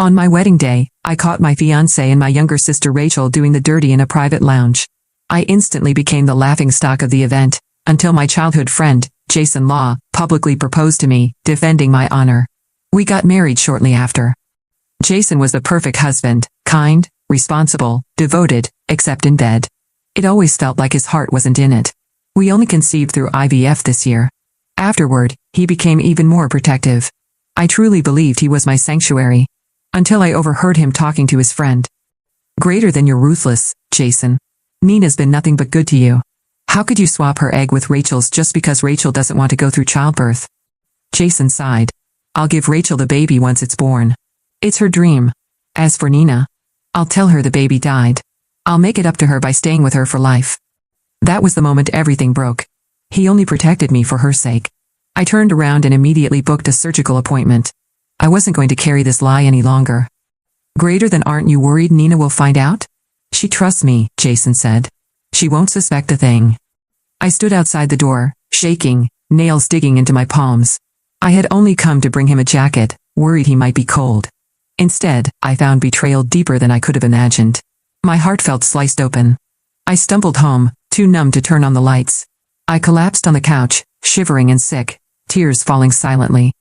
On my wedding day, I caught my fiance and my younger sister Rachel doing the dirty in a private lounge. I instantly became the laughingstock of the event, until my childhood friend, Jason Law, publicly proposed to me, defending my honor. We got married shortly after. Jason was the perfect husband, kind, responsible, devoted, except in bed. It always felt like his heart wasn't in it. We only conceived through IVF this year. Afterward, he became even more protective. I truly believed he was my sanctuary. Until I overheard him talking to his friend. Greater than you're ruthless, Jason. Nina's been nothing but good to you. How could you swap her egg with Rachel's just because Rachel doesn't want to go through childbirth? Jason sighed. I'll give Rachel the baby once it's born. It's her dream. As for Nina, I'll tell her the baby died. I'll make it up to her by staying with her for life. That was the moment everything broke. He only protected me for her sake. I turned around and immediately booked a surgical appointment. I wasn't going to carry this lie any longer. Greater than, aren't you worried Nina will find out? She trusts me, Jason said. She won't suspect a thing. I stood outside the door, shaking, nails digging into my palms. I had only come to bring him a jacket, worried he might be cold. Instead, I found betrayal deeper than I could have imagined. My heart felt sliced open. I stumbled home, too numb to turn on the lights. I collapsed on the couch, shivering and sick, tears falling silently.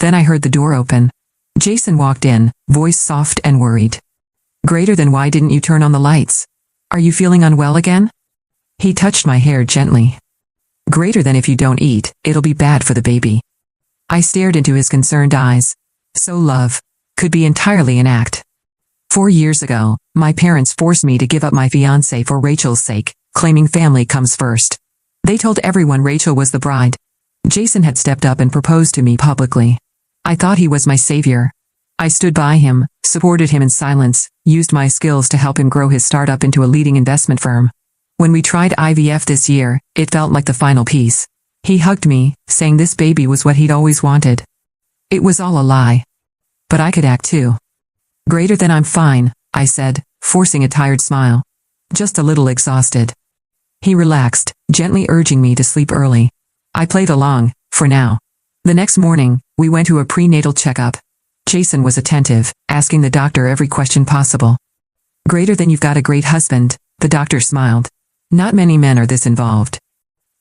Then I heard the door open. Jason walked in, voice soft and worried. Greater than, why didn't you turn on the lights? Are you feeling unwell again? He touched my hair gently. Greater than, if you don't eat, it'll be bad for the baby. I stared into his concerned eyes. So love could be entirely an act. 4 years ago, my parents forced me to give up my fiancé for Rachel's sake, claiming family comes first. They told everyone Rachel was the bride. Jason had stepped up and proposed to me publicly. I thought he was my savior. I stood by him, supported him in silence, used my skills to help him grow his startup into a leading investment firm. When we tried IVF this year, it felt like the final piece. He hugged me, saying this baby was what he'd always wanted. It was all a lie. But I could act too. Greater than, I'm fine, I said, forcing a tired smile. Just a little exhausted. He relaxed, gently urging me to sleep early. I played along, for now. The next morning, we went to a prenatal checkup. Jason was attentive, asking the doctor every question possible. Greater than, you've got a great husband, the doctor smiled. Not many men are this involved.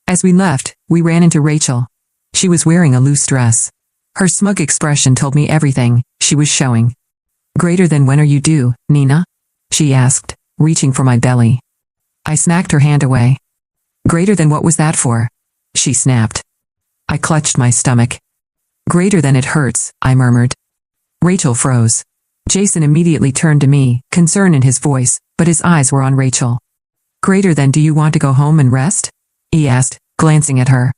As we left, we ran into Rachel. She was wearing a loose dress. Her smug expression told me everything she was showing. Greater than, when are you due, Nina? She asked, reaching for my belly. I smacked her hand away. Greater than, what was that for? She snapped. I clutched my stomach. Greater than, it hurts, I murmured. Rachel froze. Jason immediately turned to me, concern in his voice, but his eyes were on Rachel. Greater than, do you want to go home and rest? He asked, glancing at her.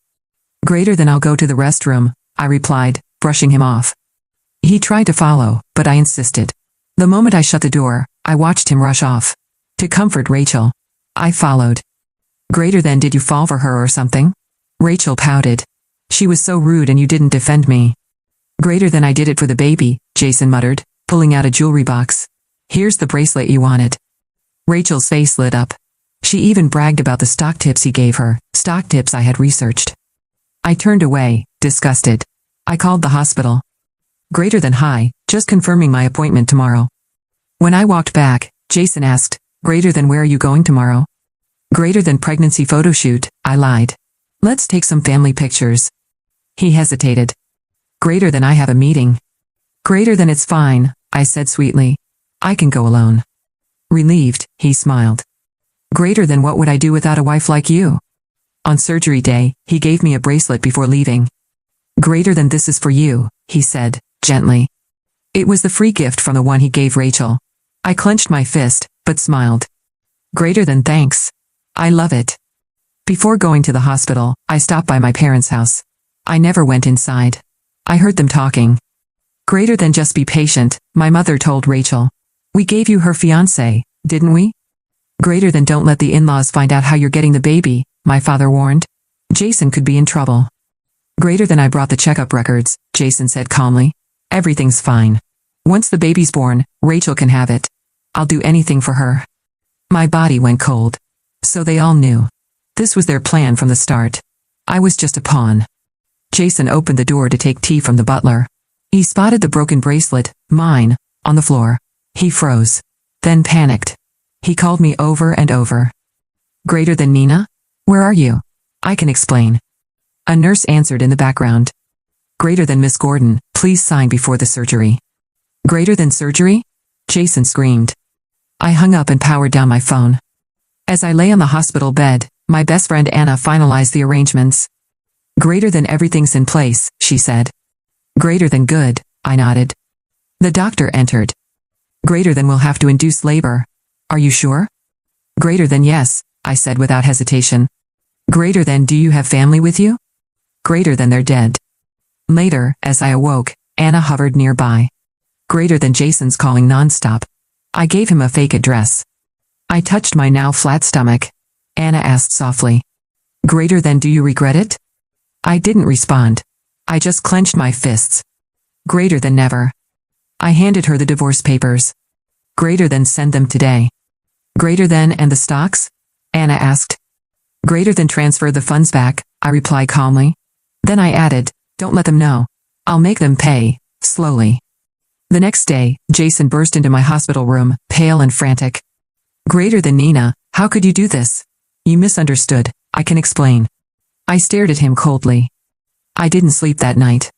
Greater than, I'll go to the restroom, I replied, brushing him off. He tried to follow, but I insisted. The moment I shut the door, I watched him rush off. To comfort Rachel, I followed. Greater than, did you fall for her or something? Rachel pouted. She was so rude and you didn't defend me. Greater than, I did it for the baby, Jason muttered, pulling out a jewelry box. Here's the bracelet you wanted. Rachel's face lit up. She even bragged about the stock tips he gave her, stock tips I had researched. I turned away, disgusted. I called the hospital. Greater than, hi, just confirming my appointment tomorrow. When I walked back, Jason asked, Greater than, where are you going tomorrow? Greater than, pregnancy photo shoot, I lied. Let's take some family pictures. He hesitated. Greater than, I have a meeting. Greater than, it's fine, I said sweetly. I can go alone. Relieved, he smiled. Greater than, what would I do without a wife like you? On surgery day, he gave me a bracelet before leaving. Greater than, this is for you, he said, gently. It was the free gift from the one he gave Rachel. I clenched my fist, but smiled. Greater than, thanks. I love it. Before going to the hospital, I stopped by my parents' house. I never went inside. I heard them talking. Greater than, just be patient, my mother told Rachel. We gave you her fiancé, didn't we? Greater than, don't let the in-laws find out how you're getting the baby, my father warned. Jason could be in trouble. Greater than, I brought the checkup records, Jason said calmly. Everything's fine. Once the baby's born, Rachel can have it. I'll do anything for her. My body went cold. So they all knew. This was their plan from the start. I was just a pawn. Jason opened the door to take tea from the butler. He spotted the broken bracelet, mine, on the floor. He froze. Then panicked. He called me over and over. Greater than Nina? Where are you? I can explain. A nurse answered in the background. Greater than Miss Gordon, please sign before the surgery. Greater than surgery? Jason screamed. I hung up and powered down my phone. As I lay on the hospital bed, my best friend Anna finalized the arrangements. Greater than everything's in place, she said. Greater than good, I nodded. The doctor entered. Greater than we'll have to induce labor. Are you sure? Greater than yes, I said without hesitation. Greater than do you have family with you? Greater than they're dead. Later, as I awoke, Anna hovered nearby. Greater than Jason's calling nonstop. I gave him a fake address. I touched my now flat stomach. Anna asked softly. Greater than do you regret it? I didn't respond. I just clenched my fists. Greater than never. I handed her the divorce papers. Greater than send them today. Greater than and the stocks? Anna asked. Greater than transfer the funds back, I replied calmly. Then I added, don't let them know. I'll make them pay, slowly. The next day, Jason burst into my hospital room, pale and frantic. Greater than Nina, how could you do this? You misunderstood, I can explain. I stared at him coldly. I didn't sleep that night.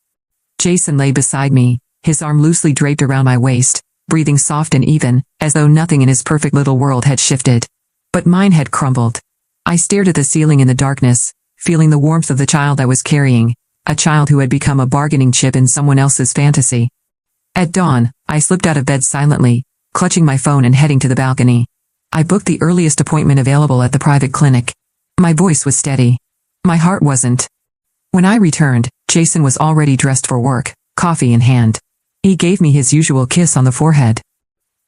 Jason lay beside me, his arm loosely draped around my waist, breathing soft and even, as though nothing in his perfect little world had shifted. But mine had crumbled. I stared at the ceiling in the darkness, feeling the warmth of the child I was carrying, a child who had become a bargaining chip in someone else's fantasy. At dawn, I slipped out of bed silently, clutching my phone and heading to the balcony. I booked the earliest appointment available at the private clinic. My voice was steady. My heart wasn't. When I returned, Jason was already dressed for work, coffee in hand. He gave me his usual kiss on the forehead.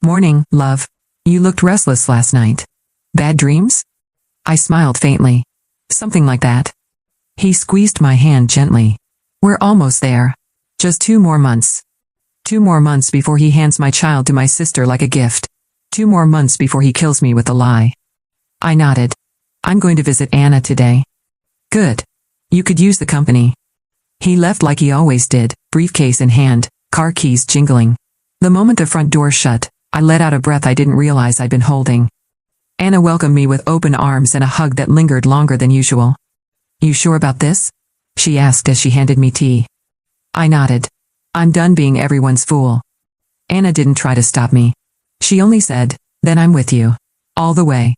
Morning, love. You looked restless last night. Bad dreams? I smiled faintly. Something like that. He squeezed my hand gently. We're almost there. Just 2 more months. 2 more months before he hands my child to my sister like a gift. 2 more months before he kills me with a lie. I nodded. I'm going to visit Anna today. Good. You could use the company. He left like he always did, briefcase in hand, car keys jingling. The moment the front door shut, I let out a breath I didn't realize I'd been holding. Anna welcomed me with open arms and a hug that lingered longer than usual. You sure about this? She asked as she handed me tea. I nodded. I'm done being everyone's fool. Anna didn't try to stop me. She only said, then I'm with you. All the way.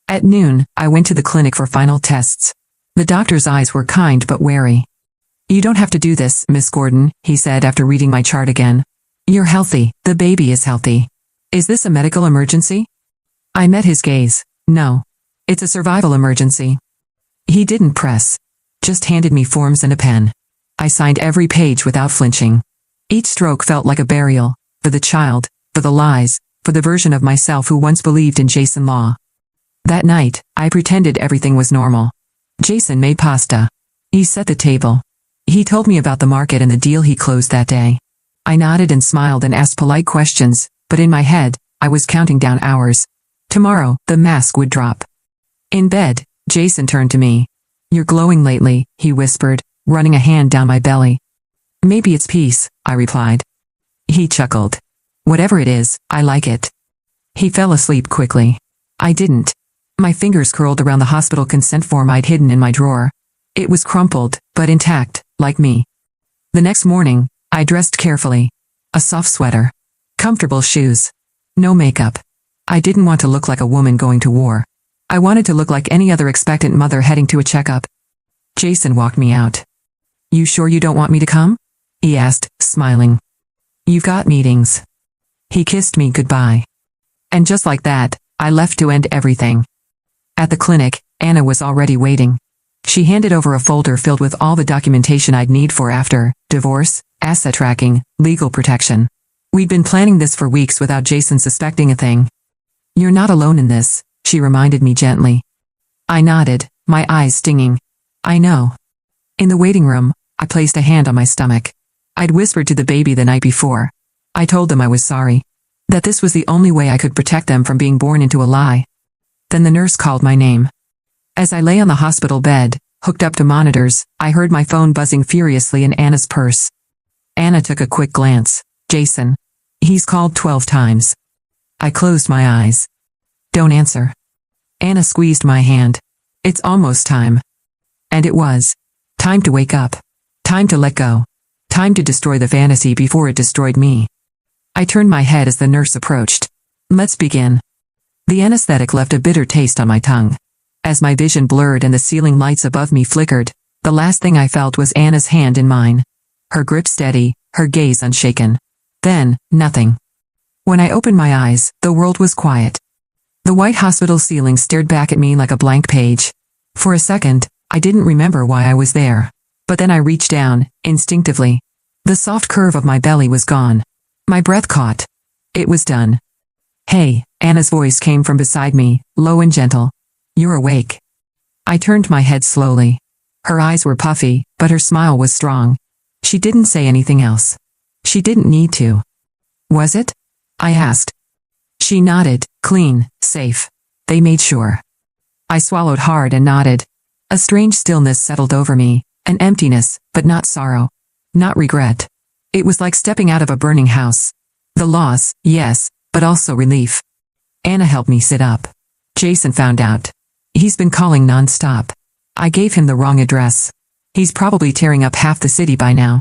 At noon, I went to the clinic for final tests. The doctor's eyes were kind but wary. You don't have to do this, Miss Gordon, he said after reading my chart again. You're healthy, the baby is healthy. Is this a medical emergency? I met his gaze. No. It's a survival emergency. He didn't press. Just handed me forms and a pen. I signed every page without flinching. Each stroke felt like a burial, for the child, for the lies, for the version of myself who once believed in Jason Law. That night, I pretended everything was normal. Jason made pasta. He set the table. He told me about the market and the deal he closed that day. I nodded and smiled and asked polite questions, but in my head, I was counting down hours. Tomorrow, the mask would drop. In bed, Jason turned to me. You're glowing lately, he whispered, running a hand down my belly. Maybe it's peace, I replied. He chuckled. Whatever it is, I like it. He fell asleep quickly. I didn't. My fingers curled around the hospital consent form I'd hidden in my drawer. It was crumpled, but intact, like me. The next morning, I dressed carefully. A soft sweater. Comfortable shoes. No makeup. I didn't want to look like a woman going to war. I wanted to look like any other expectant mother heading to a checkup. Jason walked me out. You sure you don't want me to come? He asked, smiling. You've got meetings. He kissed me goodbye. And just like that, I left to end everything. At the clinic, Anna was already waiting. She handed over a folder filled with all the documentation I'd need for after, divorce, asset tracking, legal protection. We'd been planning this for weeks without Jason suspecting a thing. You're not alone in this, she reminded me gently. I nodded, my eyes stinging. I know. In the waiting room, I placed a hand on my stomach. I'd whispered to the baby the night before. I told them I was sorry. That this was the only way I could protect them from being born into a lie. Then the nurse called my name. As I lay on the hospital bed, hooked up to monitors, I heard my phone buzzing furiously in Anna's purse. Anna took a quick glance. Jason. He's called 12 times. I closed my eyes. Don't answer. Anna squeezed my hand. It's almost time. And it was. Time to wake up. Time to let go. Time to destroy the fantasy before it destroyed me. I turned my head as the nurse approached. Let's begin. The anesthetic left a bitter taste on my tongue. As my vision blurred and the ceiling lights above me flickered, the last thing I felt was Anna's hand in mine. Her grip steady, her gaze unshaken. Then, nothing. When I opened my eyes, the world was quiet. The white hospital ceiling stared back at me like a blank page. For a second, I didn't remember why I was there. But then I reached down, instinctively. The soft curve of my belly was gone. My breath caught. It was done. Hey, Anna's voice came from beside me, low and gentle. You're awake. I turned my head slowly. Her eyes were puffy, but her smile was strong. She didn't say anything else. She didn't need to. Was it? I asked. She nodded, clean, safe. They made sure. I swallowed hard and nodded. A strange stillness settled over me, an emptiness, but not sorrow. Not regret. It was like stepping out of a burning house. The loss, yes, but also relief. Anna helped me sit up. Jason found out. He's been calling non-stop. I gave him the wrong address. He's probably tearing up half the city by now.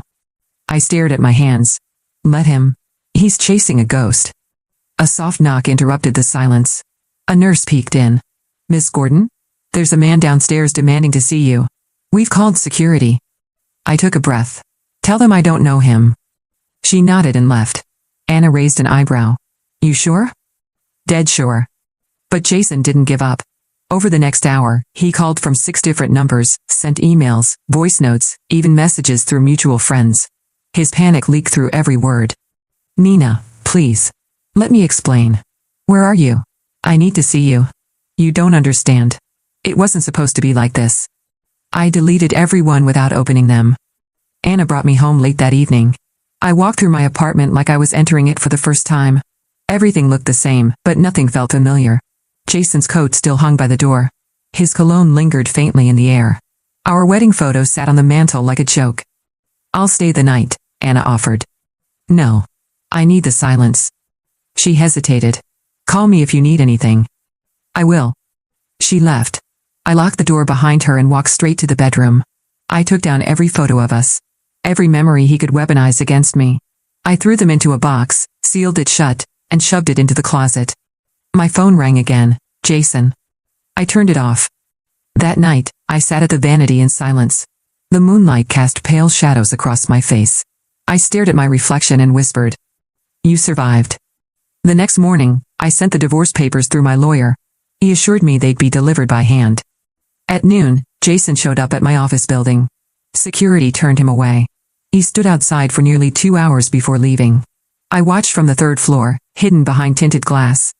I stared at my hands. Let him. He's chasing a ghost. A soft knock interrupted the silence. A nurse peeked in. Miss Gordon? There's a man downstairs demanding to see you. We've called security. I took a breath. Tell them I don't know him. She nodded and left. Anna raised an eyebrow. You sure? Dead sure. But Jason didn't give up. Over the next hour, he called from 6 different numbers, sent emails, voice notes, even messages through mutual friends. His panic leaked through every word. Nina, please. Let me explain. Where are you? I need to see you. You don't understand. It wasn't supposed to be like this. I deleted everyone without opening them. Anna brought me home late that evening. I walked through my apartment like I was entering it for the first time. Everything looked the same, but nothing felt familiar. Jason's coat still hung by the door. His cologne lingered faintly in the air. Our wedding photo sat on the mantel like a joke. I'll stay the night, Anna offered. No. I need the silence. She hesitated. Call me if you need anything. I will. She left. I locked the door behind her and walked straight to the bedroom. I took down every photo of us. Every memory he could weaponize against me. I threw them into a box, sealed it shut, and shoved it into the closet. My phone rang again. Jason. I turned it off. That night, I sat at the vanity in silence. The moonlight cast pale shadows across my face. I stared at my reflection and whispered. You survived. The next morning, I sent the divorce papers through my lawyer. He assured me they'd be delivered by hand. At noon, Jason showed up at my office building. Security turned him away. He stood outside for nearly 2 hours before leaving. I watched from the 3rd floor, hidden behind tinted glass.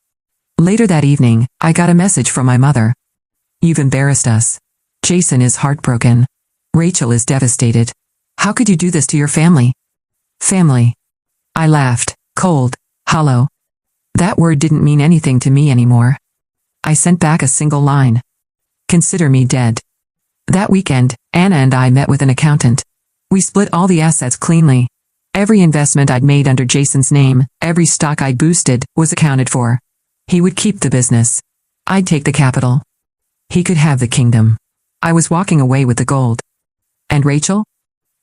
Later that evening, I got a message from my mother. You've embarrassed us. Jason is heartbroken. Rachel is devastated. How could you do this to your family? Family. I laughed, cold, hollow. That word didn't mean anything to me anymore. I sent back a single line. Consider me dead. That weekend, Anna and I met with an accountant. We split all the assets cleanly. Every investment I'd made under Jason's name, every stock I'd boosted, was accounted for. He would keep the business. I'd take the capital. He could have the kingdom. I was walking away with the gold. And Rachel?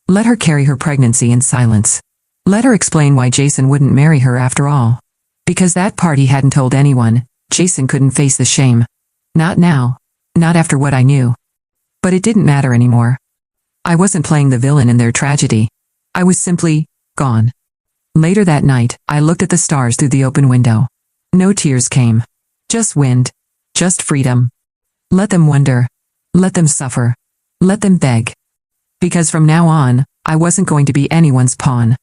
Let her carry her pregnancy in silence. Let her explain why Jason wouldn't marry her after all. Because that part he hadn't told anyone, Jason couldn't face the shame. Not now. Not after what I knew. But it didn't matter anymore. I wasn't playing the villain in their tragedy. I was simply gone. Later that night, I looked at the stars through the open window. No tears came. Just wind. Just freedom. Let them wonder. Let them suffer. Let them beg. Because from now on, I wasn't going to be anyone's pawn.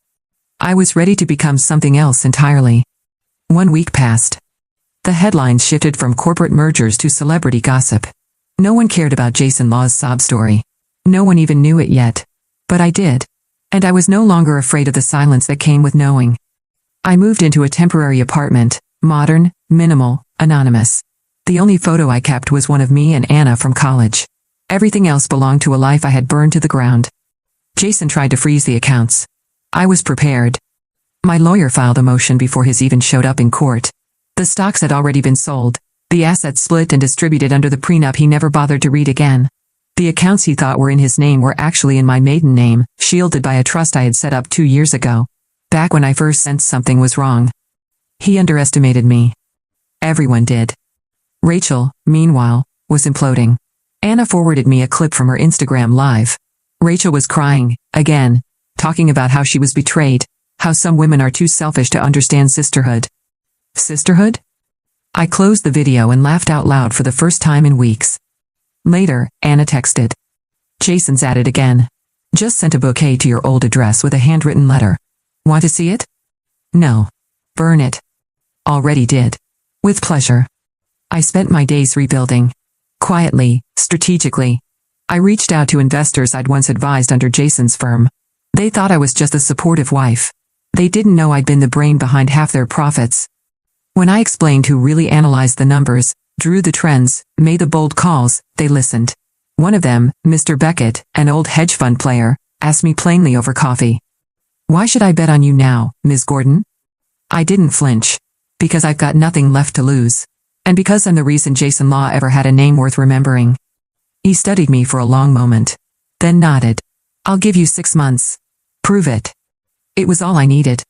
I was ready to become something else entirely. 1 week passed. The headlines shifted from corporate mergers to celebrity gossip. No one cared about Jason Law's sob story. No one even knew it yet. But I did. And I was no longer afraid of the silence that came with knowing. I moved into a temporary apartment, modern, minimal, anonymous. The only photo I kept was one of me and Anna from college. Everything else belonged to a life I had burned to the ground. Jason tried to freeze the accounts. I was prepared. My lawyer filed a motion before his even showed up in court. The stocks had already been sold, the assets split and distributed under the prenup he never bothered to read again. The accounts he thought were in his name were actually in my maiden name, shielded by a trust I had set up 2 years ago, back when I first sensed something was wrong. He underestimated me. Everyone did. Rachel, meanwhile, was imploding. Anna forwarded me a clip from her Instagram live. Rachel was crying, again, talking about how she was betrayed, how some women are too selfish to understand sisterhood. Sisterhood? I closed the video and laughed out loud for the first time in weeks. Later, Anna texted. Jason's at it again. Just sent a bouquet to your old address with a handwritten letter. Want to see it? No. Burn it. Already did. With pleasure. I spent my days rebuilding. Quietly, strategically. I reached out to investors I'd once advised under Jason's firm. They thought I was just a supportive wife. They didn't know I'd been the brain behind half their profits. When I explained who really analyzed the numbers, drew the trends, made the bold calls, they listened. One of them, Mr. Beckett, an old hedge fund player, asked me plainly over coffee. Why should I bet on you now, Ms. Gordon? I didn't flinch. Because I've got nothing left to lose. And because I'm the reason Jason Law ever had a name worth remembering. He studied me for a long moment. Then nodded. I'll give you 6 months. Prove it. It was all I needed.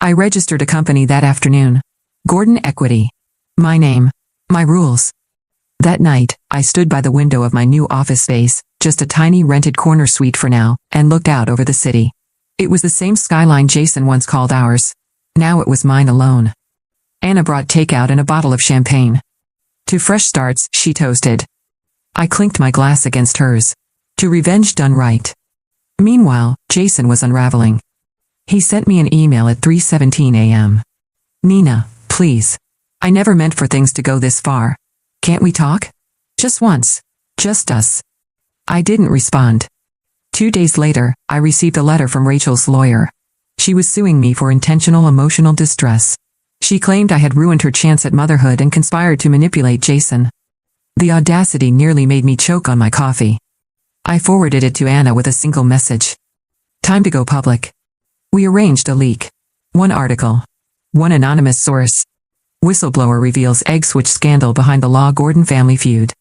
I registered a company that afternoon. Gordon Equity. My name. My rules. That night, I stood by the window of my new office space, just a tiny rented corner suite for now, and looked out over the city. It was the same skyline Jason once called ours. Now it was mine alone. Anna brought takeout and a bottle of champagne. To fresh starts, she toasted. I clinked my glass against hers. To revenge done right. Meanwhile, Jason was unraveling. He sent me an email at 3:17 a.m. Nina, please. I never meant for things to go this far. Can't we talk? Just once. Just us. I didn't respond. 2 days later, I received a letter from Rachel's lawyer. She was suing me for intentional emotional distress. She claimed I had ruined her chance at motherhood and conspired to manipulate Jason. The audacity nearly made me choke on my coffee. I forwarded it to Anna with a single message. Time to go public. We arranged a leak. 1 article. 1 anonymous source. Whistleblower reveals egg switch scandal behind the Law Gordon family feud.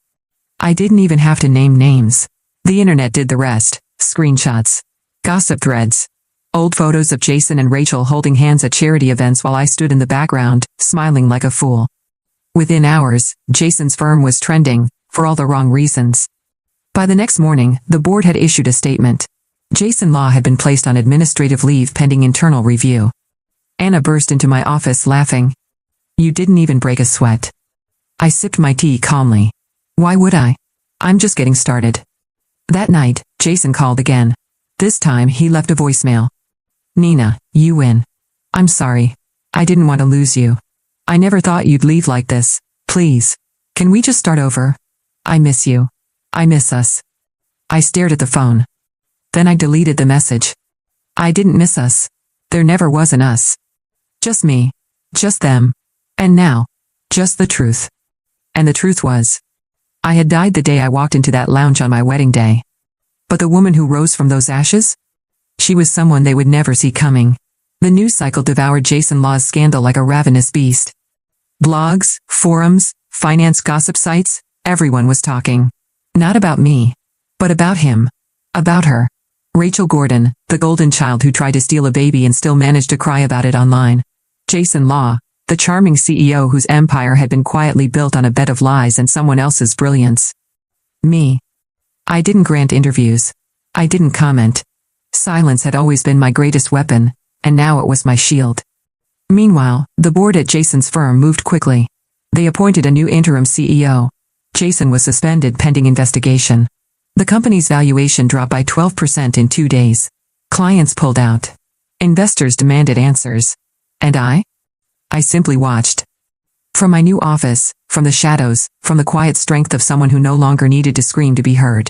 I didn't even have to name names. The internet did the rest. Screenshots. Gossip threads. Old photos of Jason and Rachel holding hands at charity events while I stood in the background, smiling like a fool. Within hours, Jason's firm was trending, for all the wrong reasons. By the next morning, the board had issued a statement. Jason Law had been placed on administrative leave pending internal review. Anna burst into my office laughing. You didn't even break a sweat. I sipped my tea calmly. Why would I? I'm just getting started. That night, Jason called again. This time he left a voicemail. Nina, you win. I'm sorry. I didn't want to lose you. I never thought you'd leave like this. Please. Can we just start over? I miss you. I miss us. I stared at the phone. Then I deleted the message. I didn't miss us. There never was an us. Just me. Just them. And now. Just the truth. And the truth was. I had died the day I walked into that lounge on my wedding day. But the woman who rose from those ashes? She was someone they would never see coming. The news cycle devoured Jason Law's scandal like a ravenous beast. Blogs, forums, finance gossip sites, everyone was talking. Not about me. But about him. About her. Rachel Gordon, the golden child who tried to steal a baby and still managed to cry about it online. Jason Law, the charming CEO whose empire had been quietly built on a bed of lies and someone else's brilliance. Me. I didn't grant interviews. I didn't comment. Silence had always been my greatest weapon, and now it was my shield. Meanwhile, the board at Jason's firm moved quickly. They appointed a new interim CEO. Jason was suspended pending investigation. The company's valuation dropped by 12% in 2 days. Clients pulled out. Investors demanded answers. And I simply watched. From my new office, from the shadows, from the quiet strength of someone who no longer needed to scream to be heard.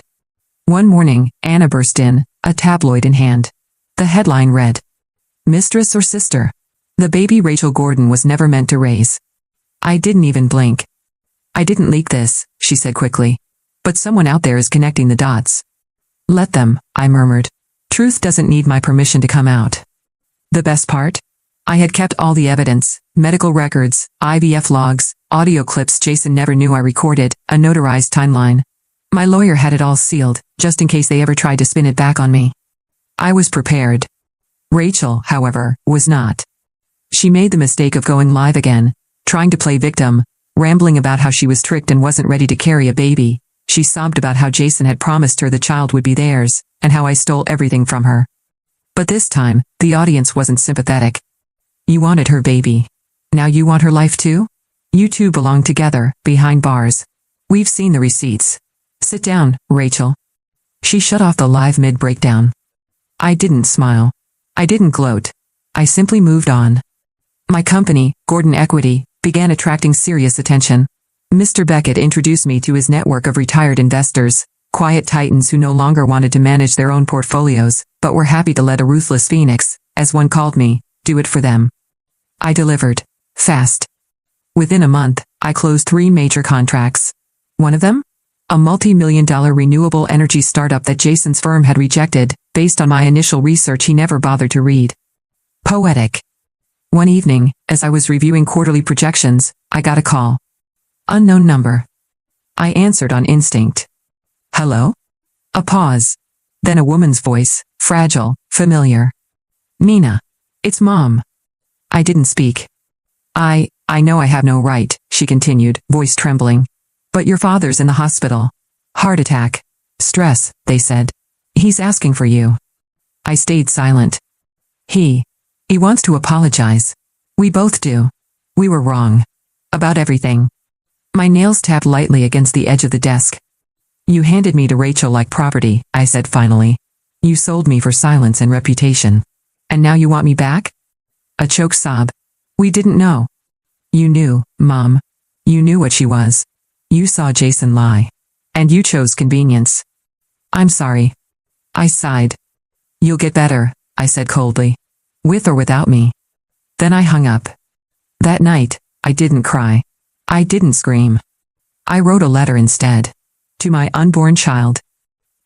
One morning, Anna burst in, a tabloid in hand. The headline read, Mistress or Sister? The baby Rachel Gordon was never meant to raise. I didn't even blink. I didn't leak this, she said quickly. But someone out there is connecting the dots. Let them, I murmured. Truth doesn't need my permission to come out. The best part? I had kept all the evidence, medical records, IVF logs, audio clips Jason never knew I recorded, a notarized timeline. My lawyer had it all sealed, just in case they ever tried to spin it back on me. I was prepared. Rachel, however, was not. She made the mistake of going live again, trying to play victim, rambling about how she was tricked and wasn't ready to carry a baby. She sobbed about how Jason had promised her the child would be theirs, and how I stole everything from her. But this time, the audience wasn't sympathetic. You wanted her baby. Now you want her life too? You two belong together, behind bars. We've seen the receipts. Sit down, Rachel. She shut off the live mid-breakdown. I didn't smile. I didn't gloat. I simply moved on. My company, Gordon Equity, began attracting serious attention. Mr. Beckett introduced me to his network of retired investors, quiet titans who no longer wanted to manage their own portfolios, but were happy to let a ruthless phoenix, as one called me, do it for them. I delivered. Fast. Within a month, I closed 3 major contracts. One of them? A multi-million-dollar renewable energy startup that Jason's firm had rejected, based on my initial research he never bothered to read. Poetic. One evening, as I was reviewing quarterly projections, I got a call. Unknown number. I answered on instinct. Hello? A pause. Then a woman's voice, fragile, familiar. Nina. It's Mom. I didn't speak. I know I have no right, she continued, voice trembling. But your father's in the hospital. Heart attack. Stress, they said. He's asking for you. I stayed silent. He wants to apologize. We both do. We were wrong. About everything. My nails tapped lightly against the edge of the desk. You handed me to Rachel like property, I said finally. You sold me for silence and reputation. And now you want me back? A choked sob. We didn't know. You knew, Mom. You knew what she was. You saw Jason lie. And you chose convenience. I'm sorry. I sighed. You'll get better, I said coldly. With or without me. Then I hung up. That night, I didn't cry. I didn't scream. I wrote a letter instead. To my unborn child.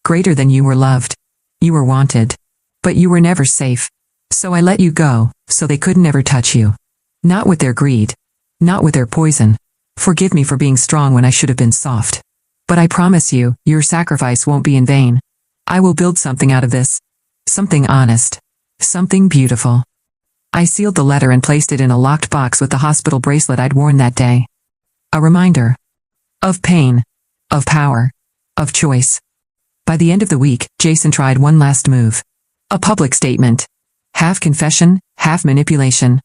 Greater than you were loved. You were wanted. But you were never safe. So I let you go, so they could never touch you. Not with their greed. Not with their poison. Forgive me for being strong when I should have been soft. But I promise you, your sacrifice won't be in vain. I will build something out of this. Something honest. Something beautiful. I sealed the letter and placed it in a locked box with the hospital bracelet I'd worn that day. A reminder. Of pain. Of power. Of choice. By the end of the week, Jason tried one last move. A public statement. Half confession, half manipulation.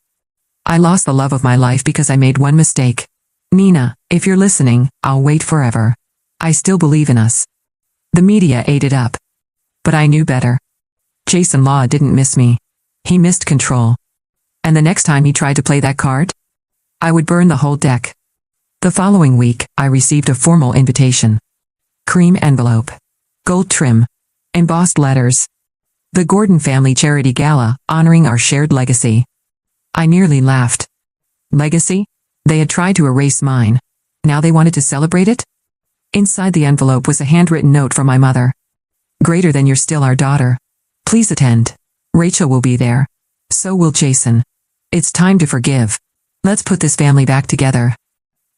I lost the love of my life because I made one mistake. Nina, if you're listening, I'll wait forever. I still believe in us. The media ate it up. But I knew better. Jason Law didn't miss me. He missed control. And the next time he tried to play that card, I would burn the whole deck. The following week, I received a formal invitation. Cream envelope. Gold trim. Embossed letters. The Gordon Family Charity Gala, honoring our shared legacy. I nearly laughed. Legacy? They had tried to erase mine. Now they wanted to celebrate it? Inside the envelope was a handwritten note from my mother. Greater than you're still our daughter. Please attend. Rachel will be there. So will Jason. It's time to forgive. Let's put this family back together.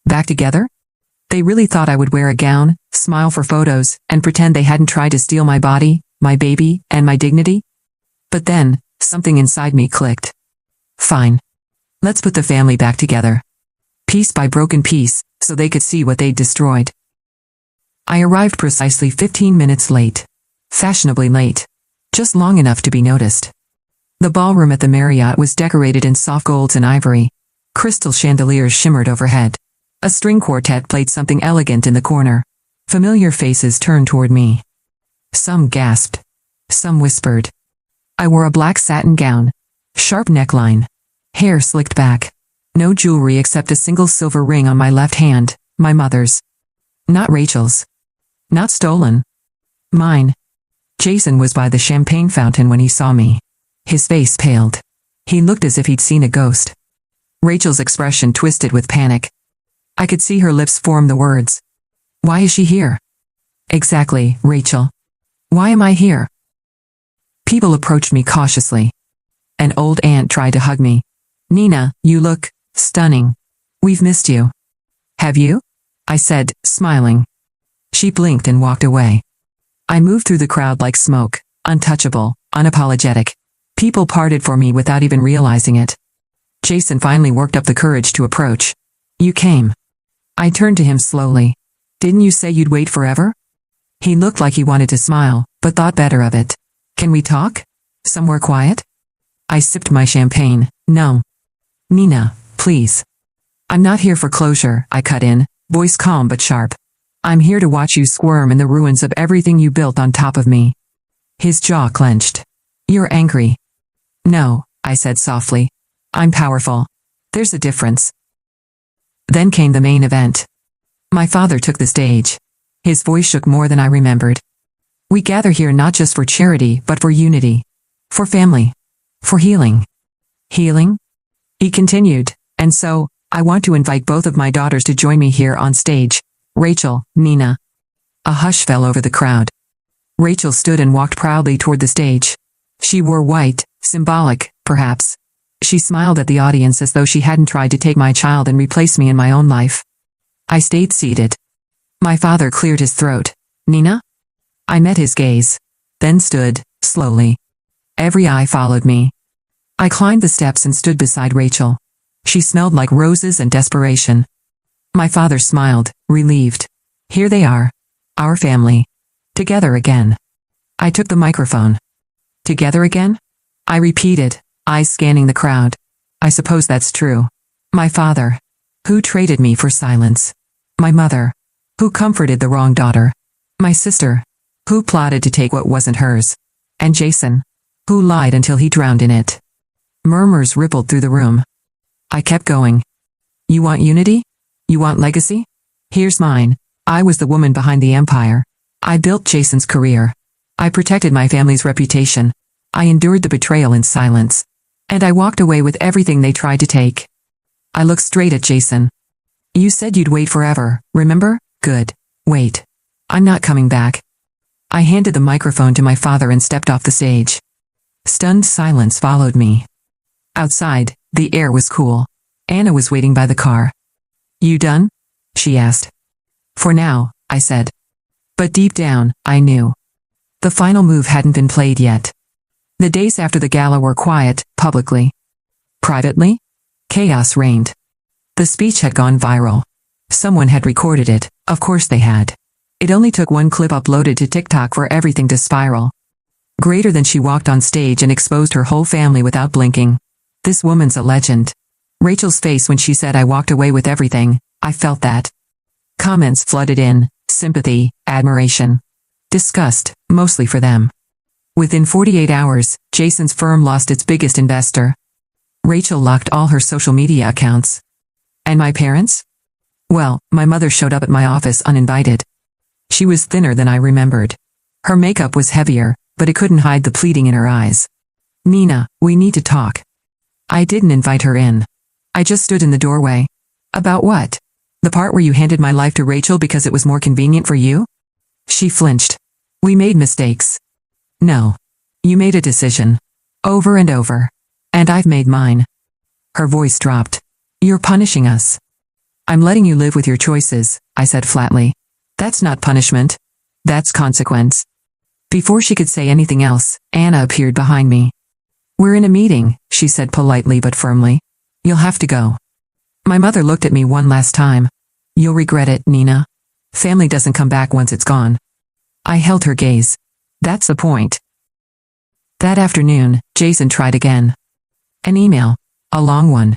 Back together? They really thought I would wear a gown, smile for photos, and pretend they hadn't tried to steal my body, my baby, and my dignity? But then, something inside me clicked. Fine. Let's put the family back together. Piece by broken piece, so they could see what they'd destroyed. I arrived precisely 15 minutes late. Fashionably late. Just long enough to be noticed. The ballroom at the Marriott was decorated in soft golds and ivory. Crystal chandeliers shimmered overhead. A string quartet played something elegant in the corner. Familiar faces turned toward me. Some gasped. Some whispered. I wore a black satin gown. Sharp neckline. Hair slicked back. No jewelry except a single silver ring on my left hand, my mother's. Not Rachel's. Not stolen. Mine. Jason was by the champagne fountain when he saw me. His face paled. He looked as if he'd seen a ghost. Rachel's expression twisted with panic. I could see her lips form the words. Why is she here? Exactly, Rachel. Why am I here? People approached me cautiously. An old aunt tried to hug me. Nina, you look stunning. We've missed you. Have you? I said, smiling. She blinked and walked away. I moved through the crowd like smoke, untouchable, unapologetic. People parted for me without even realizing it. Jason finally worked up the courage to approach. You came. I turned to him slowly. Didn't you say you'd wait forever? He looked like he wanted to smile, but thought better of it. Can we talk? Somewhere quiet? I sipped my champagne. No. Nina, please. I'm not here for closure, I cut in, voice calm but sharp. I'm here to watch you squirm in the ruins of everything you built on top of me. His jaw clenched. You're angry. No, I said softly. I'm powerful. There's a difference. Then came the main event. My father took the stage. His voice shook more than I remembered. We gather here not just for charity, but for unity. For family. For healing. Healing? He continued, and so, I want to invite both of my daughters to join me here on stage. Rachel, Nina. A hush fell over the crowd. Rachel stood and walked proudly toward the stage. She wore white, symbolic, perhaps. She smiled at the audience as though she hadn't tried to take my child and replace me in my own life. I stayed seated. My father cleared his throat. Nina? I met his gaze. Then stood, slowly. Every eye followed me. I climbed the steps and stood beside Rachel. She smelled like roses and desperation. My father smiled, relieved. Here they are. Our family. Together again. I took the microphone. Together again? I repeated, eyes scanning the crowd. I suppose that's true. My father. Who traded me for silence? My mother. Who comforted the wrong daughter? My sister. Who plotted to take what wasn't hers? And Jason. Who lied until he drowned in it? Murmurs rippled through the room. I kept going. You want unity? You want legacy? Here's mine. I was the woman behind the empire. I built Jason's career. I protected my family's reputation. I endured the betrayal in silence. And I walked away with everything they tried to take. I looked straight at Jason. You said you'd wait forever, remember? Good. Wait. I'm not coming back. I handed the microphone to my father and stepped off the stage. Stunned silence followed me. Outside, the air was cool. Anna was waiting by the car. You done? She asked. For now, I said. But deep down, I knew. The final move hadn't been played yet. The days after the gala were quiet, publicly. Privately? Chaos reigned. The speech had gone viral. Someone had recorded it, of course they had. It only took one clip uploaded to TikTok for everything to spiral. Greater than she walked on stage and exposed her whole family without blinking. This woman's a legend. Rachel's face when she said I walked away with everything, I felt that. Comments flooded in, sympathy, admiration. Disgust, mostly for them. Within 48 hours, Jason's firm lost its biggest investor. Rachel locked all her social media accounts. And my parents? Well, my mother showed up at my office uninvited. She was thinner than I remembered. Her makeup was heavier, but it couldn't hide the pleading in her eyes. Nina, we need to talk. I didn't invite her in. I just stood in the doorway. About what? The part where you handed my life to Rachel because it was more convenient for you? She flinched. We made mistakes. No. You made a decision. Over and over. And I've made mine. Her voice dropped. You're punishing us. I'm letting you live with your choices, I said flatly. That's not punishment. That's consequence. Before she could say anything else, Anna appeared behind me. We're in a meeting, she said politely but firmly. You'll have to go. My mother looked at me one last time. You'll regret it, Nina. Family doesn't come back once it's gone. I held her gaze. That's the point. That afternoon, Jason tried again. An email. A long one.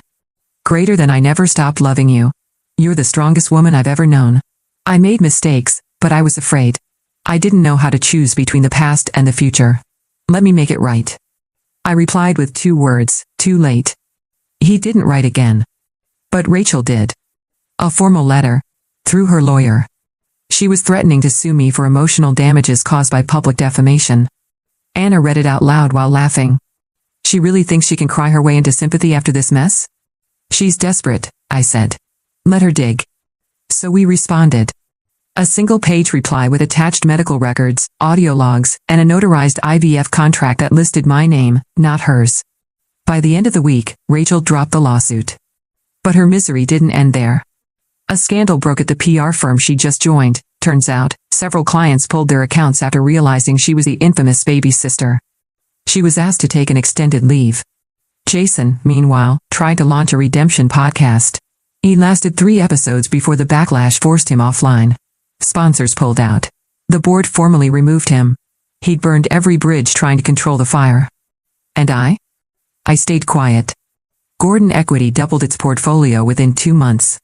Greater than I never stopped loving you. You're the strongest woman I've ever known. I made mistakes, but I was afraid. I didn't know how to choose between the past and the future. Let me make it right. I replied with 2 words, too late. He didn't write again. But Rachel did. A formal letter. Through her lawyer. She was threatening to sue me for emotional damages caused by public defamation. Anna read it out loud while laughing. She really thinks she can cry her way into sympathy after this mess? She's desperate, I said. Let her dig. So we responded. A single-page reply with attached medical records, audio logs, and a notarized IVF contract that listed my name, not hers. By the end of the week, Rachel dropped the lawsuit. But her misery didn't end there. A scandal broke at the PR firm she just joined. Turns out, several clients pulled their accounts after realizing she was the infamous baby sister. She was asked to take an extended leave. Jason, meanwhile, tried to launch a redemption podcast. He lasted 3 episodes before the backlash forced him offline. Sponsors pulled out. The board formally removed him. He'd burned every bridge trying to control the fire. And I stayed quiet. Gordon Equity doubled its portfolio within 2 months.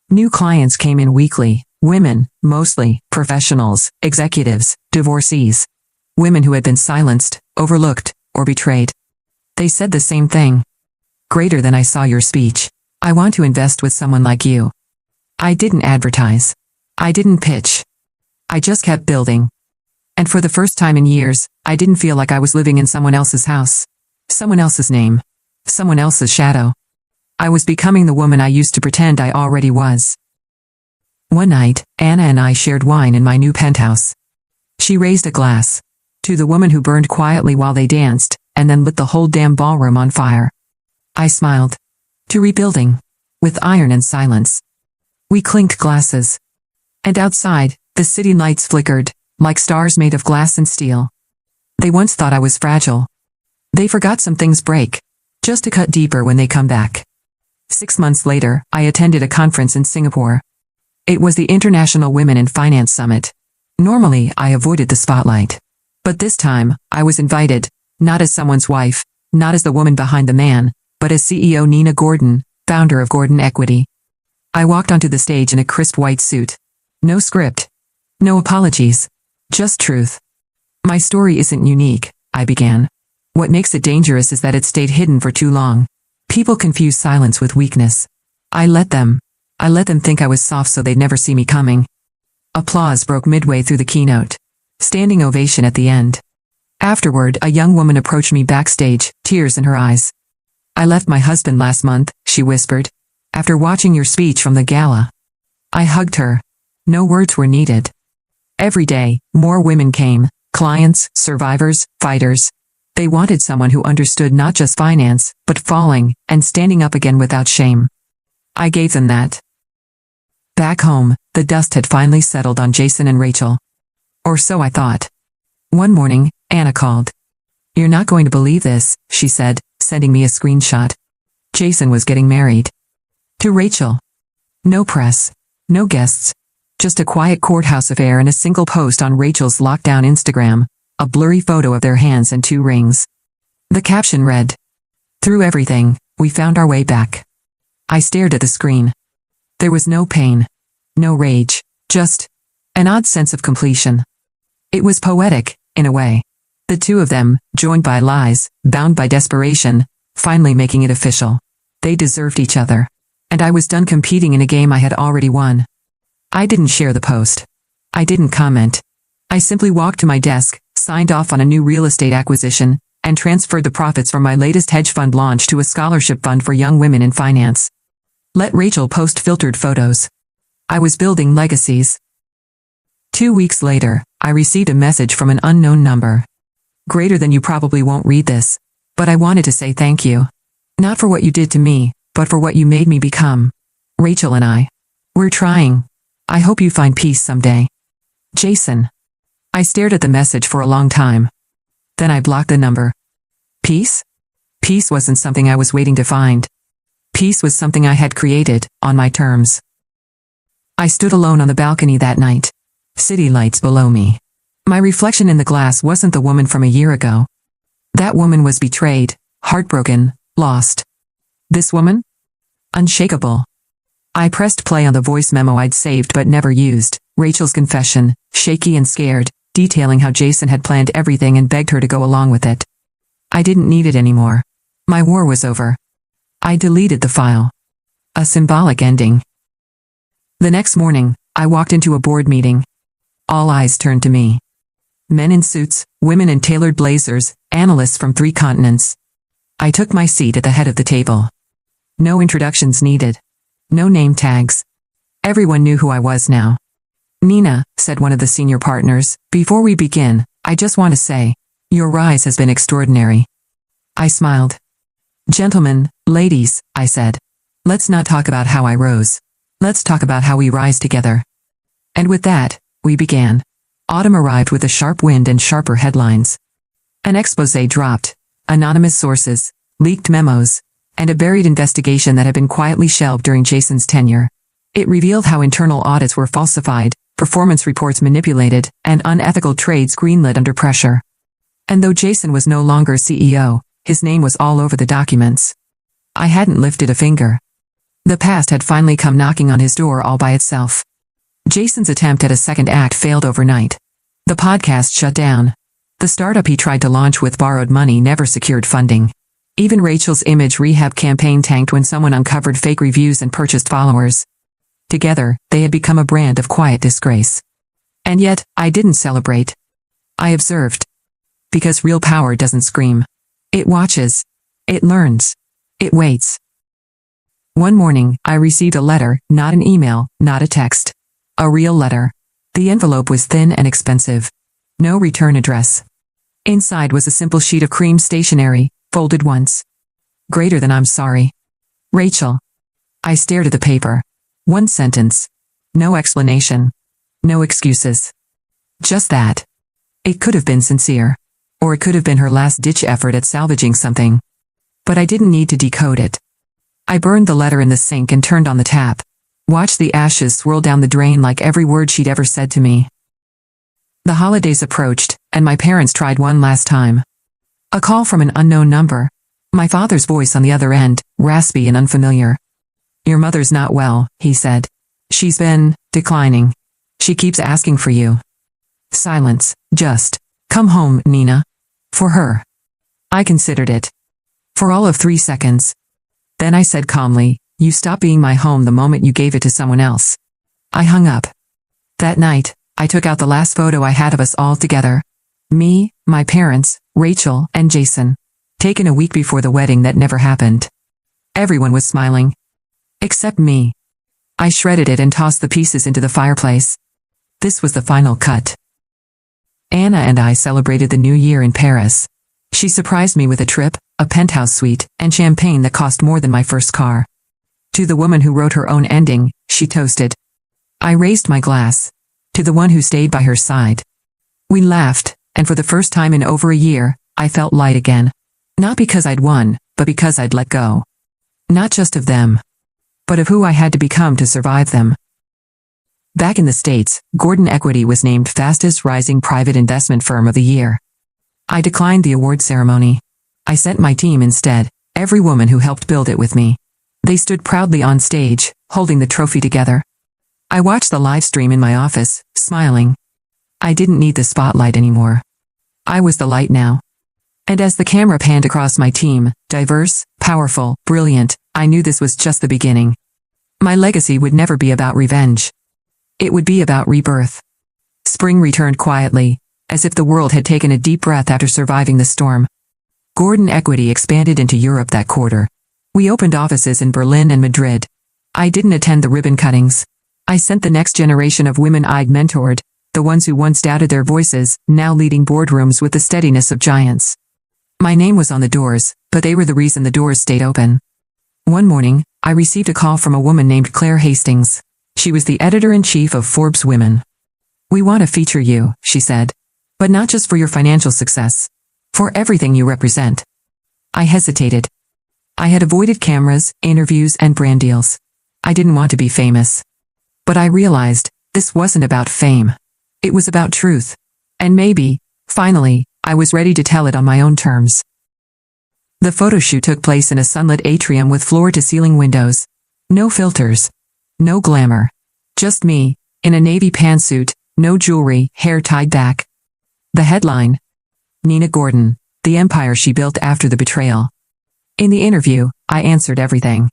New clients came in weekly, women, mostly, professionals, executives, divorcees. Women who had been silenced, overlooked, or betrayed. They said the same thing. Greater than I saw your speech. I want to invest with someone like you. I didn't advertise. I didn't pitch. I just kept building. And for the first time in years, I didn't feel like I was living in someone else's house. Someone else's name. Someone else's shadow. I was becoming the woman I used to pretend I already was. One night, Anna and I shared wine in my new penthouse. She raised a glass. To the woman who burned quietly while they danced, and then lit the whole damn ballroom on fire. I smiled. To rebuilding. With iron and silence. We clinked glasses. And outside, the city lights flickered, like stars made of glass and steel. They once thought I was fragile. They forgot some things break, just to cut deeper when they come back. 6 months later, I attended a conference in Singapore. It was the International Women in Finance Summit. Normally, I avoided the spotlight. But this time, I was invited, not as someone's wife, not as the woman behind the man, but as CEO Nina Gordon, founder of Gordon Equity. I walked onto the stage in a crisp white suit. No script. No apologies. Just truth. My story isn't unique, I began. What makes it dangerous is that it stayed hidden for too long. People confuse silence with weakness. I let them think I was soft so they'd never see me coming. Applause broke midway through the keynote. Standing ovation at the end. Afterward, a young woman approached me backstage, tears in her eyes. I left my husband last month, she whispered, after watching your speech from the gala. I hugged her. No words were needed. Every day, more women came, clients, survivors, fighters. They wanted someone who understood not just finance, but falling, and standing up again without shame. I gave them that. Back home, the dust had finally settled on Jason and Rachel. Or so I thought. One morning, Anna called. You're not going to believe this, she said, sending me a screenshot. Jason was getting married. To Rachel. No press. No guests. Just a quiet courthouse affair and a single post on Rachel's lockdown Instagram, a blurry photo of their hands and 2 rings. The caption read, "Through everything, we found our way back." I stared at the screen. There was no pain. No rage. Just an odd sense of completion. It was poetic, in a way. The two of them, joined by lies, bound by desperation, finally making it official. They deserved each other. And I was done competing in a game I had already won. I didn't share the post. I didn't comment. I simply walked to my desk, signed off on a new real estate acquisition, and transferred the profits from my latest hedge fund launch to a scholarship fund for young women in finance. Let Rachel post filtered photos. I was building legacies. 2 weeks later, I received a message from an unknown number. Greater than you probably won't read this, but I wanted to say thank you. Not for what you did to me, but for what you made me become. Rachel and I. We're trying. I hope you find peace someday. Jason. I stared at the message for a long time. Then I blocked the number. Peace? Peace wasn't something I was waiting to find. Peace was something I had created, on my terms. I stood alone on the balcony that night. City lights below me. My reflection in the glass wasn't the woman from a year ago. That woman was betrayed, heartbroken, lost. This woman? Unshakable. I pressed play on the voice memo I'd saved but never used, Rachel's confession, shaky and scared, detailing how Jason had planned everything and begged her to go along with it. I didn't need it anymore. My war was over. I deleted the file. A symbolic ending. The next morning, I walked into a board meeting. All eyes turned to me. Men in suits, women in tailored blazers, analysts from 3 continents. I took my seat at the head of the table. No introductions needed. No name tags. Everyone knew who I was now. Nina, said one of the senior partners, before we begin, I just want to say, your rise has been extraordinary. I smiled. Gentlemen, ladies, I said. Let's not talk about how I rose. Let's talk about how we rise together. And with that, we began. Autumn arrived with a sharp wind and sharper headlines. An exposé dropped, anonymous sources, leaked memos, and a buried investigation that had been quietly shelved during Jason's tenure. It revealed how internal audits were falsified, performance reports manipulated, and unethical trades greenlit under pressure. And though Jason was no longer CEO, his name was all over the documents. I hadn't lifted a finger. The past had finally come knocking on his door all by itself. Jason's attempt at a second act failed overnight. The podcast shut down. The startup he tried to launch with borrowed money never secured funding. Even Rachel's image rehab campaign tanked when someone uncovered fake reviews and purchased followers. Together, they had become a brand of quiet disgrace. And yet, I didn't celebrate. I observed. Because real power doesn't scream. It watches. It learns. It waits. One morning, I received a letter, not an email, not a text. A real letter. The envelope was thin and expensive. No return address. Inside was a simple sheet of cream stationery, folded once. Greater than I'm sorry. Rachel. I stared at the paper. One sentence. No explanation. No excuses. Just that. It could have been sincere. Or it could have been her last-ditch effort at salvaging something. But I didn't need to decode it. I burned the letter in the sink and turned on the tap. Watched the ashes swirl down the drain like every word she'd ever said to me. The holidays approached, and my parents tried one last time. A call from an unknown number. My father's voice on the other end, raspy and unfamiliar. Your mother's not well, he said. She's been declining. She keeps asking for you. Silence. Just, come home, Nina. For her. I considered it. For all of 3 seconds. Then I said calmly, you stopped being my home the moment you gave it to someone else. I hung up. That night, I took out the last photo I had of us all together. Me, my parents, Rachel, and Jason. Taken a week before the wedding that never happened. Everyone was smiling. Except me. I shredded it and tossed the pieces into the fireplace. This was the final cut. Anna and I celebrated the new year in Paris. She surprised me with a trip, a penthouse suite, and champagne that cost more than my first car. To the woman who wrote her own ending, she toasted. I raised my glass. To the one who stayed by her side. We laughed, and for the first time in over a year, I felt light again. Not because I'd won, but because I'd let go. Not just of them, but of who I had to become to survive them. Back in the States, Gordon Equity was named fastest rising private investment firm of the year. I declined the award ceremony. I sent my team instead, every woman who helped build it with me. They stood proudly on stage, holding the trophy together. I watched the live stream in my office, smiling. I didn't need the spotlight anymore. I was the light now. And as the camera panned across my team, diverse, powerful, brilliant, I knew this was just the beginning. My legacy would never be about revenge. It would be about rebirth. Spring returned quietly, as if the world had taken a deep breath after surviving the storm. Gordon Equity expanded into Europe that quarter. We opened offices in Berlin and Madrid. I didn't attend the ribbon cuttings. I sent the next generation of women I'd mentored, the ones who once doubted their voices, now leading boardrooms with the steadiness of giants. My name was on the doors, but they were the reason the doors stayed open. One morning, I received a call from a woman named Claire Hastings. She was the editor-in-chief of Forbes Women. We want to feature you, she said. But not just for your financial success. For everything you represent. I hesitated. I had avoided cameras, interviews, and brand deals. I didn't want to be famous. But I realized, this wasn't about fame. It was about truth. And maybe, finally, I was ready to tell it on my own terms. The photo shoot took place in a sunlit atrium with floor-to-ceiling windows. No filters. No glamour. Just me, in a navy pantsuit, no jewelry, hair tied back. The headline. Nina Gordon, the empire she built after the betrayal. In the interview, I answered everything.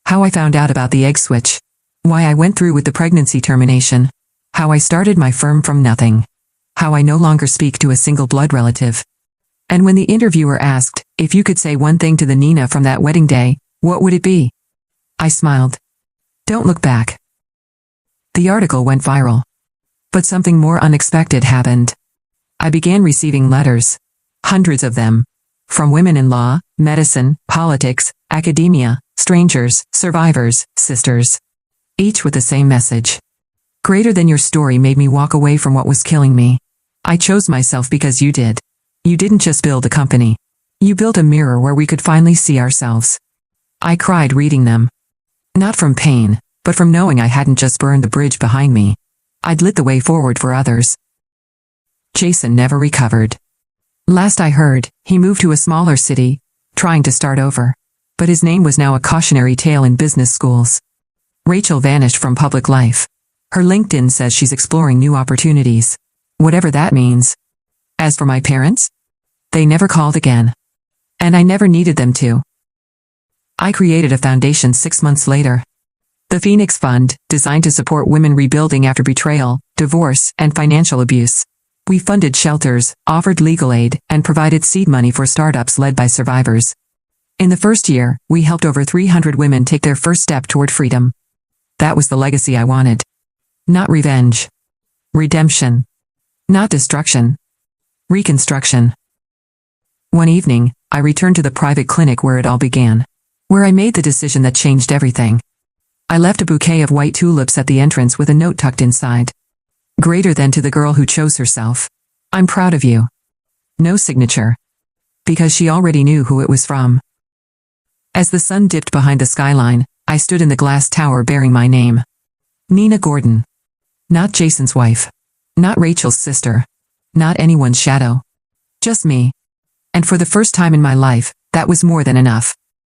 How I found out about the egg switch. Why I went through with the pregnancy termination. How I started my firm from nothing. How I no longer speak to a single blood relative. And when the interviewer asked, if you could say one thing to the Nina from that wedding day, what would it be? I smiled. Don't look back. The article went viral. But something more unexpected happened. I began receiving letters. Hundreds of them. From women in law, medicine, politics, academia, strangers, survivors, sisters. Each with the same message. Greater than your story made me walk away from what was killing me. I chose myself because you did. You didn't just build a company. You built a mirror where we could finally see ourselves. I cried reading them. Not from pain, but from knowing I hadn't just burned the bridge behind me. I'd lit the way forward for others. Jason never recovered. Last I heard, he moved to a smaller city, trying to start over. But his name was now a cautionary tale in business schools. Rachel vanished from public life. Her LinkedIn says she's exploring new opportunities. Whatever that means. As for my parents? They never called again. And I never needed them to. I created a foundation 6 months later. The Phoenix Fund, designed to support women rebuilding after betrayal, divorce, and financial abuse. We funded shelters, offered legal aid, and provided seed money for startups led by survivors. In the first year, we helped over 300 women take their first step toward freedom. That was the legacy I wanted. Not revenge. Redemption. Not destruction. Reconstruction. One evening, I returned to the private clinic where it all began. Where I made the decision that changed everything. I left a bouquet of white tulips at the entrance with a note tucked inside. Greater than to the girl who chose herself. I'm proud of you. No signature. Because she already knew who it was from. As the sun dipped behind the skyline, I stood in the glass tower bearing my name. Nina Gordon. Not Jason's wife. Not Rachel's sister. Not anyone's shadow. Just me. And for the first time in my life, that was more than enough.